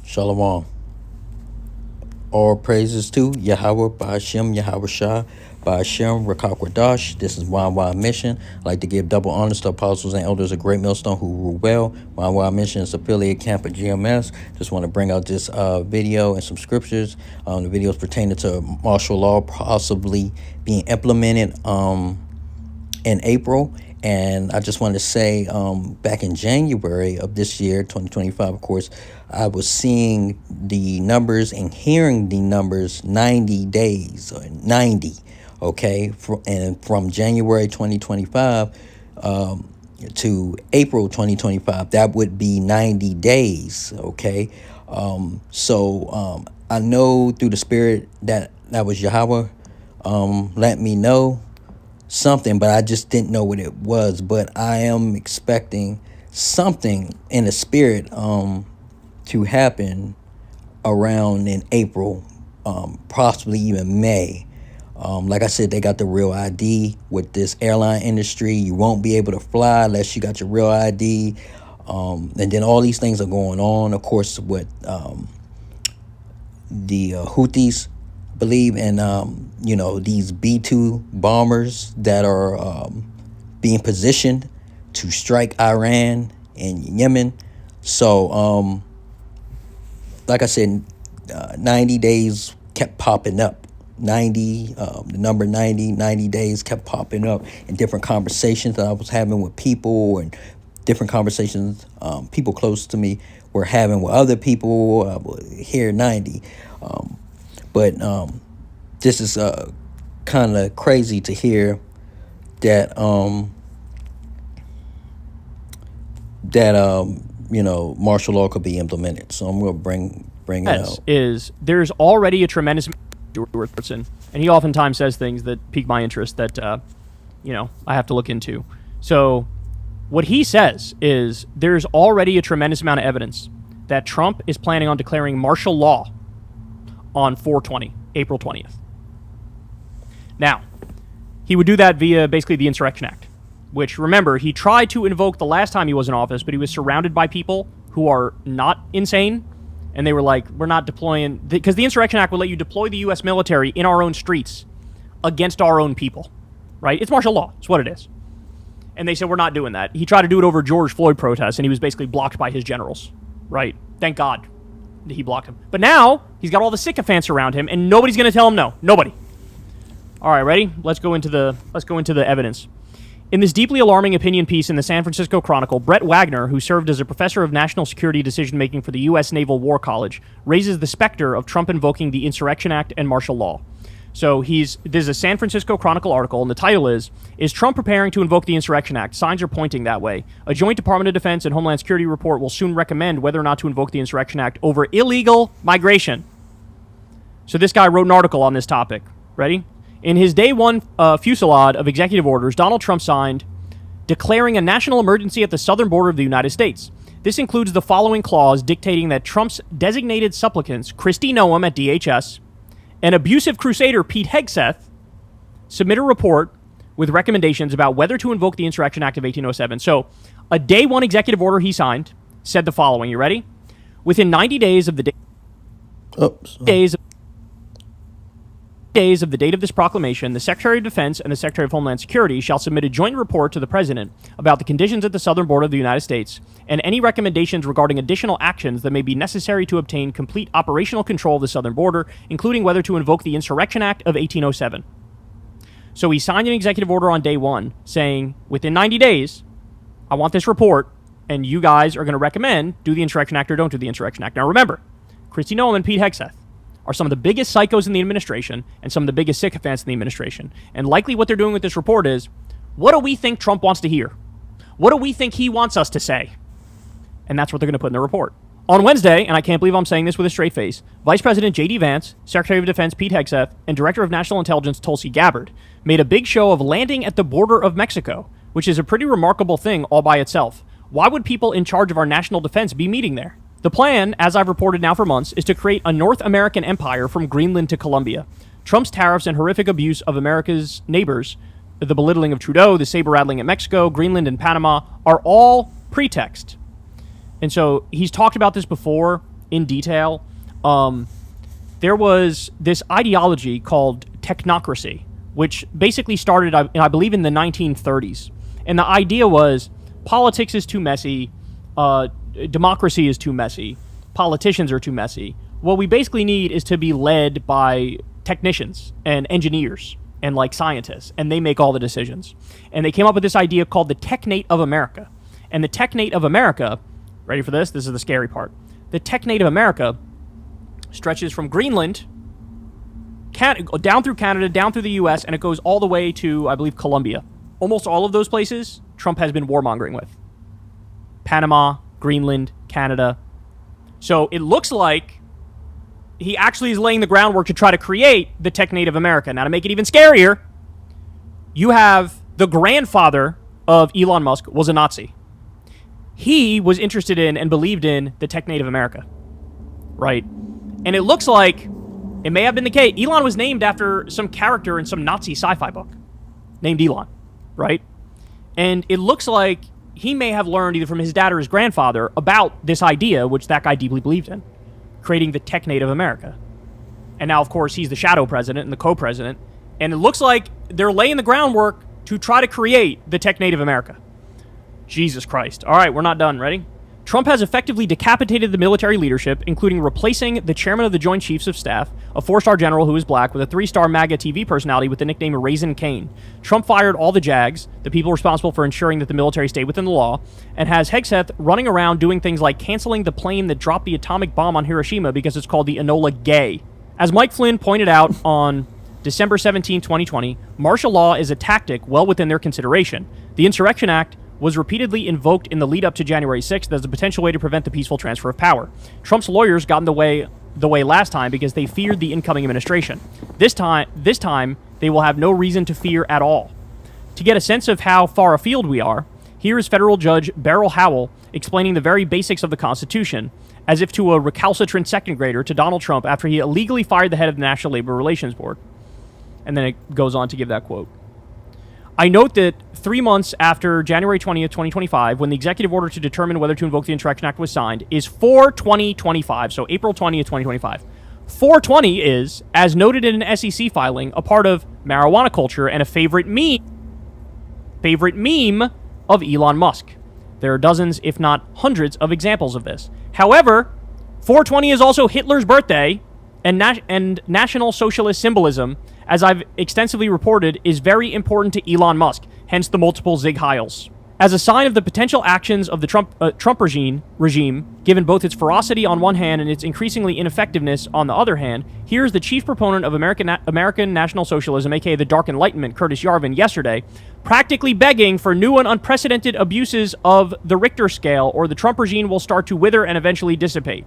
Shalom. All praises to Yahweh, Ba'ashem, Yahweh Shah, Ba'ashem, Rakak Radash. This is YY Mission. I'd like to give double honors to apostles and elders of Great Millstone who rule well. YY Mission is affiliate camp of GMS. Just want to bring out this video and some scriptures. The video is pertaining to martial law possibly being implemented in April. And I just wanted to say, back in January of this year, 2025, of course, I was seeing the numbers and hearing the numbers 90 days, or 90, okay? And from January 2025 to April 2025, that would be 90 days, okay? I know through the Spirit that was Yahweh let me know something, but I just didn't know what it was. But I am expecting something in the spirit to happen around in April, possibly even May. Like I said, they got the real ID with this airline industry. You won't be able to fly unless you got your real ID. And then all these things are going on, of course, with the Houthis believe in, these B-2 bombers that are being positioned to strike Iran and Yemen. So, like I said, 90 days kept popping up. 90, the number 90 days kept popping up in different conversations that I was having with people, and different conversations people close to me were having with other people. Here 90. But this is kind of crazy to hear that martial law could be implemented. So I'm going to bring it out. There's already a tremendous person, and he oftentimes says things that pique my interest that I have to look into. So what he says is there's already a tremendous amount of evidence that Trump is planning on declaring martial law on 4/20, April 20th. Now, he would do that via basically the Insurrection Act, which, remember, he tried to invoke the last time he was in office, but he was surrounded by people who are not insane, and they were like, we're not deploying, because the Insurrection Act would let you deploy the U.S. military in our own streets against our own people, right? It's martial law. It's what it is. And they said, we're not doing that. He tried to do it over George Floyd protests, and he was basically blocked by his generals, right? Thank God he blocked him. But now he's got all the sycophants around him, and nobody's going to tell him no. Nobody. All right, ready? Let's go into the evidence. In this deeply alarming opinion piece in the San Francisco Chronicle, Brett Wagner, who served as a professor of national security decision-making for the U.S. Naval War College, raises the specter of Trump invoking the Insurrection Act and martial law. So there's a San Francisco Chronicle article, and the title is Trump preparing to invoke the Insurrection Act? Signs are pointing that way. A joint Department of Defense and Homeland Security report will soon recommend whether or not to invoke the Insurrection Act over illegal migration. So this guy wrote an article on this topic. Ready? In his day one fusillade of executive orders, Donald Trump signed declaring a national emergency at the southern border of the United States. This includes the following clause dictating that Trump's designated supplicants, Kristi Noem at DHS, and abusive crusader Pete Hegseth, submit a report with recommendations about whether to invoke the Insurrection Act of 1807. So, a day one executive order he signed said the following. You ready? Within 90 days of the days of the date of this proclamation, the Secretary of Defense and the Secretary of Homeland Security shall submit a joint report to the President about the conditions at the southern border of the United States and any recommendations regarding additional actions that may be necessary to obtain complete operational control of the southern border, including whether to invoke the Insurrection Act of 1807. So he signed an executive order on day one saying, within 90 days, I want this report, and you guys are going to recommend do the Insurrection Act or don't do the Insurrection Act. Now remember, Kristi Noem and Pete Hegseth are some of the biggest psychos in the administration and some of the biggest sycophants in the administration. And likely what they're doing with this report is, what do we think Trump wants to hear? What do we think he wants us to say? And that's what they're going to put in the report. On Wednesday, and I can't believe I'm saying this with a straight face, Vice President J.D. Vance, Secretary of Defense Pete Hegseth, and Director of National Intelligence Tulsi Gabbard made a big show of landing at the border of Mexico, which is a pretty remarkable thing all by itself. Why would people in charge of our national defense be meeting there? The plan, as I've reported now for months, is to create a North American empire from Greenland to Colombia. Trump's tariffs and horrific abuse of America's neighbors, the belittling of Trudeau, the saber-rattling at Mexico, Greenland, and Panama, are all pretext. And so he's talked about this before, in detail, there was this ideology called technocracy, which basically started, I believe, in the 1930s. And the idea was politics is too messy, democracy is too messy, politicians are too messy. What we basically need is to be led by technicians and engineers and like scientists, and they make all the decisions. And they came up with this idea called the Technate of America. And the Technate of America, ready for this? This is the scary part. The Technate of America stretches from Greenland down through Canada, down through the U.S., and it goes all the way to, I believe, Colombia. Almost all of those places, Trump has been warmongering with. Panama, Greenland, Canada. So it looks like he actually is laying the groundwork to try to create the Technate of America. Now, to make it even scarier, you have the grandfather of Elon Musk was a Nazi. He was interested in and believed in the Technate of America, right? And it looks like it may have been the case. Elon was named after some character in some Nazi sci-fi book named Elon, right? And it looks like he may have learned either from his dad or his grandfather about this idea, which that guy deeply believed in, creating the Technate of America. And now, of course, he's the shadow president and the co-president. And it looks like they're laying the groundwork to try to create the Technate of America. Jesus Christ. All right, we're not done. Ready? Trump has effectively decapitated the military leadership, including replacing the chairman of the Joint Chiefs of Staff, a 4-star general who is black, with a 3-star MAGA TV personality with the nickname Raisin Cane. Trump fired all the JAGs, the people responsible for ensuring that the military stayed within the law, and has Hegseth running around doing things like canceling the plane that dropped the atomic bomb on Hiroshima because it's called the Enola Gay. As Mike Flynn pointed out on December 17, 2020, martial law is a tactic well within their consideration. The Insurrection Act was repeatedly invoked in the lead up to January 6th as a potential way to prevent the peaceful transfer of power. Trump's lawyers got in the way last time because they feared the incoming administration. This time they will have no reason to fear at all. To get a sense of how far afield we are, here is federal judge Beryl Howell explaining the very basics of the Constitution, as if to a recalcitrant second grader, to Donald Trump after he illegally fired the head of the National Labor Relations Board. And then it goes on to give that quote. I note that 3 months after January 20th, 2025, when the executive order to determine whether to invoke the Insurrection Act was signed, is 4/20/25, so April 20th, 2025. 4/20 is, as noted in an SEC filing, a part of marijuana culture and a favorite meme of Elon Musk. There are dozens, if not hundreds, of examples of this. However, 4/20 is also Hitler's birthday, and National Socialist symbolism, as I've extensively reported, is very important to Elon Musk, hence the multiple Zig Heils. As a sign of the potential actions of the Trump regime, given both its ferocity on one hand and its increasingly ineffectiveness on the other hand, here's the chief proponent of American National Socialism, aka the Dark Enlightenment, Curtis Yarvin, yesterday, practically begging for new and unprecedented abuses of the Richter scale, or the Trump regime will start to wither and eventually dissipate.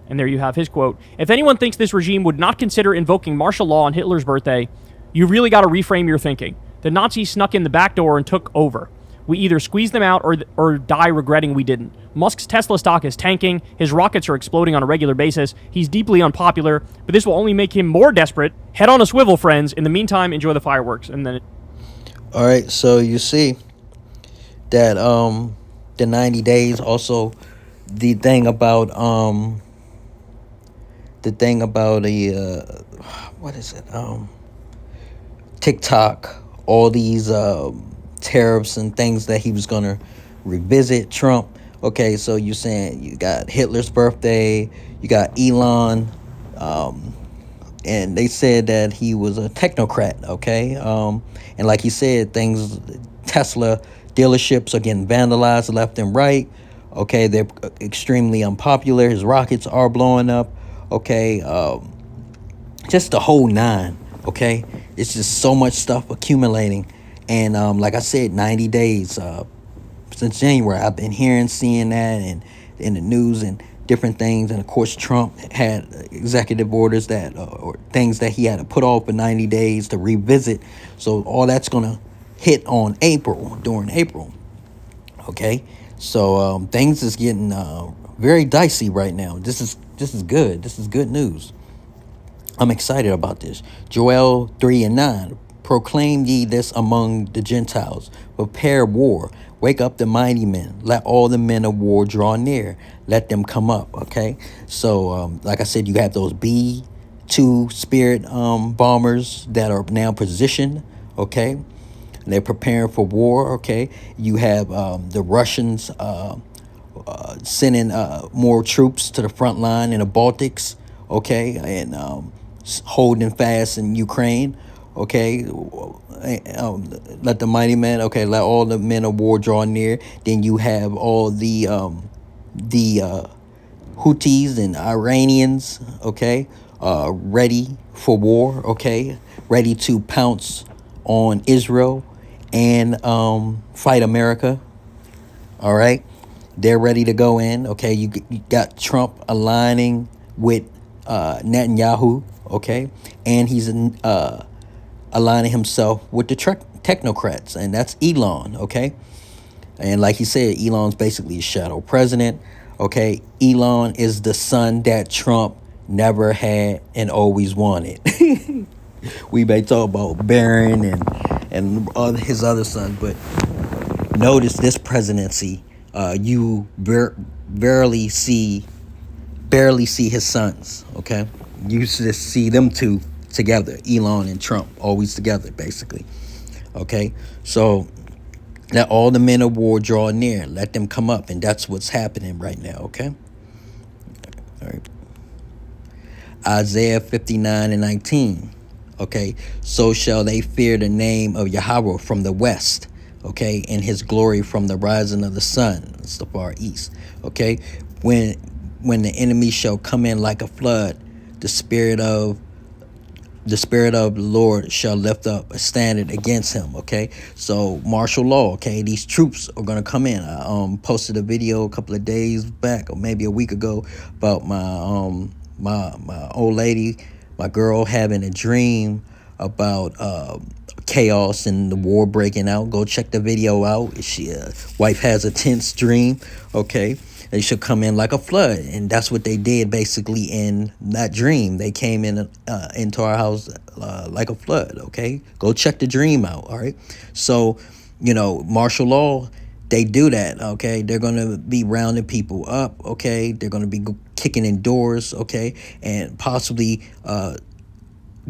And there you have his quote. If anyone thinks this regime would not consider invoking martial law on Hitler's birthday, you really got to reframe your thinking. The Nazis snuck in the back door and took over. We either squeeze them out or die regretting we didn't. Musk's Tesla stock is tanking. His rockets are exploding on a regular basis. He's deeply unpopular, but this will only make him more desperate. Head on a swivel, friends. In the meantime, enjoy the fireworks. And then All right, so you see that the 90 days, also the thing about what is it? TikTok, all these tariffs and things that he was gonna revisit Trump. Okay, so you're saying you got Hitler's birthday, you got Elon, and they said that he was a technocrat. Okay, and like he said, Tesla dealerships are getting vandalized left and right. Okay, they're extremely unpopular. His rockets are blowing up. Okay, just the whole nine. Okay, it's just so much stuff accumulating, and like I said, 90 days since January, I've been seeing that, and in the news and different things, and of course Trump had executive orders that or things that he had to put off for 90 days to revisit. So all that's gonna hit on during April. Okay, so things is getting very dicey right now. This is good. This is good news. I'm excited about this. Joel 3:9. Proclaim ye this among the Gentiles. Prepare war. Wake up the mighty men. Let all the men of war draw near. Let them come up. Okay. So, like I said, you have those B-2 Spirit bombers that are now positioned. Okay. They're preparing for war. Okay. You have the Russians sending more troops to the front line in the Baltics. Okay. And holding fast in Ukraine. Okay. Let the mighty men, okay, let all the men of war draw near. Then you have all the Houthis and Iranians, okay, ready for war, okay, ready to pounce on Israel and fight America. All right, they're ready to go in. Okay, you got Trump aligning with Netanyahu, okay, and he's aligning himself with the technocrats, and that's Elon, okay? And like he said, Elon's basically a shadow president, okay? Elon is the son that Trump never had and always wanted. We may talk about Barron and his other son, but notice this presidency, you barely see his sons, okay? You just see them two together, Elon and Trump, always together, basically. Okay, so let all the men of war draw near, let them come up, and that's what's happening right now. Okay, all right. Isaiah 59:19. Okay, so shall they fear the name of Yahweh from the west. Okay, and his glory from the rising of the sun. It's the far east. Okay, when the enemy shall come in like a flood, the spirit of the Lord shall lift up a standard against him. Okay, so martial law. Okay, these troops are gonna come in. I posted a video a couple of days back, or maybe a week ago, about my old lady, my girl, having a dream about chaos and the war breaking out. Go check the video out. She wife has a tense dream. Okay, they should come in like a flood, and that's what they did basically in that dream. They came in into our house like a flood. Okay, go check the dream out. All right, so martial law, they do that. Okay, they're gonna be rounding people up. Okay, they're gonna be kicking in doors. Okay, and possibly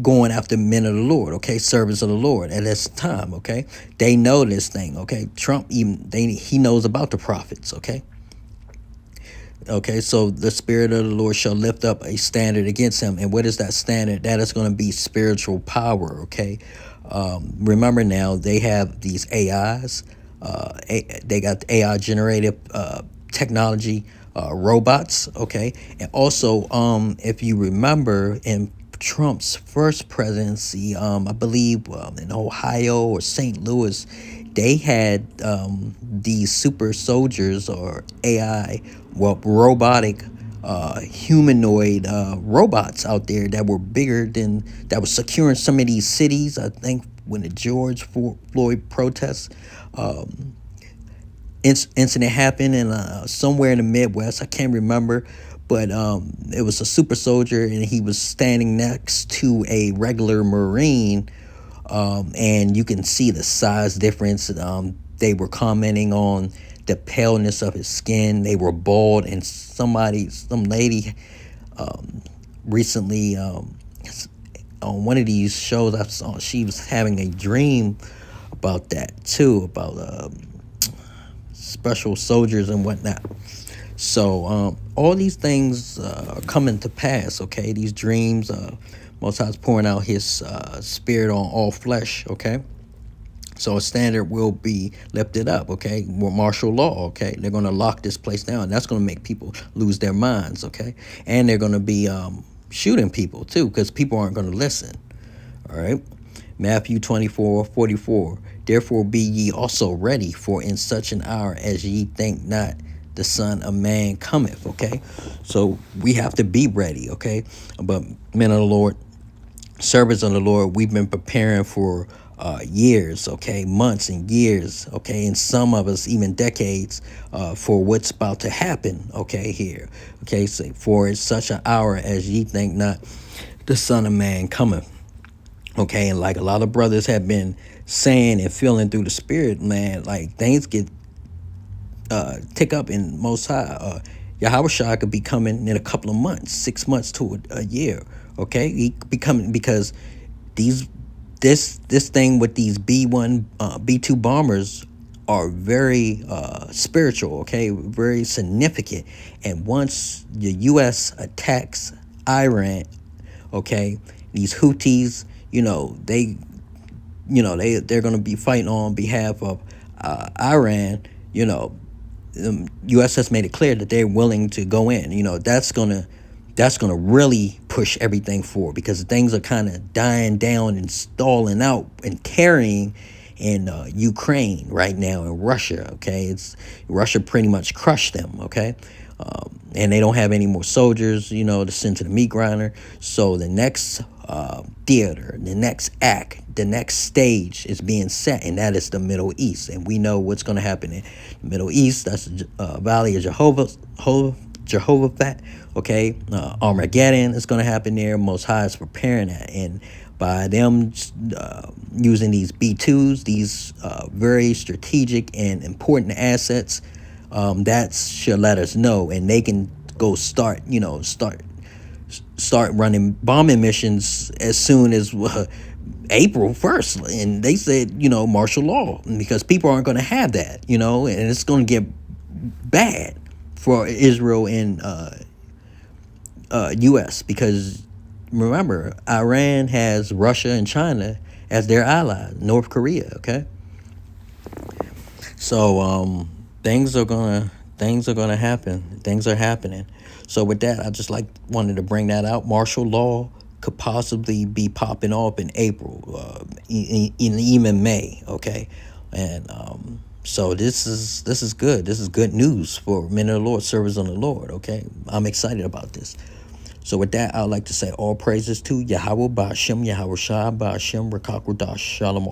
going after men of the Lord, okay, servants of the Lord at this time, okay. They know this thing, okay. Trump he knows about the prophets, okay. Okay, so the spirit of the Lord shall lift up a standard against him. And what is that standard? That is going to be spiritual power, okay. Remember now, they have these AIs. They got AI generated technology, robots, okay. And also, if you remember, in Trump's first presidency, I believe in Ohio or St. Louis, they had these super soldiers or AI, robotic humanoid robots out there that were that was securing some of these cities. I think when the George Floyd protests incident happened in somewhere in the Midwest, I can't remember, but it was a super soldier, and he was standing next to a regular Marine, and you can see the size difference. They were commenting on the paleness of his skin. They were bald, and some lady recently on one of these shows I saw, she was having a dream about that too, about special soldiers and whatnot. So all these things are coming to pass, okay? These dreams, Most High's pouring out his spirit on all flesh, okay? So a standard will be lifted up, okay? More martial law, okay? They're going to lock this place down. That's going to make people lose their minds, okay? And they're going to be shooting people too, because people aren't going to listen, all right? Matthew 24:44. Therefore be ye also ready, for in such an hour as ye think not, the Son of Man cometh, okay? So we have to be ready, okay? But men of the Lord, servants of the Lord, we've been preparing for years, okay, months and years, okay, and some of us even decades for what's about to happen, okay, here, okay, so for it's such an hour as ye think not, the Son of Man cometh, okay, and like a lot of brothers have been saying and feeling through the spirit, man, like things get tick up in Most High. Yahweh Shah could be coming in a couple of months, 6 months to a year. Okay, he could be coming because these this thing with these B1 B2 bombers are very spiritual. Okay, very significant. And once the U.S. attacks Iran, okay, these Houthis, they're going to be fighting on behalf of Iran. U.S. has made it clear that they're willing to go in. That's gonna really push everything forward because things are kind of dying down and stalling out and carrying in Ukraine right now, in Russia. Okay, it's Russia pretty much crushed them. Okay, and they don't have any more soldiers, to send to the meat grinder. So the next theater, the next act, the next stage is being set, and that is the Middle East. And we know what's going to happen in the Middle East. That's the Valley of Jehovah. Okay, Armageddon is going to happen there. Most High is preparing that, and by them using these B2s, these very strategic and important assets, that should let us know, and they can go start running bombing missions as soon as April 1st. And they said, martial law, because people aren't going to have that, and it's going to get bad for Israel and U.S. because remember, Iran has Russia and China as their allies, North Korea. Okay, so things are gonna happen. Things are happening. So with that, I just wanted to bring that out. Martial law could possibly be popping off in April, in even May. Okay, and so this is good. This is good news for men of the Lord, servants of the Lord. Okay, I'm excited about this. So with that, I'd like to say all praises to Yahweh Ba'ashem, Yahweh Shah Ba'ashem, Rakakwadash Shalom.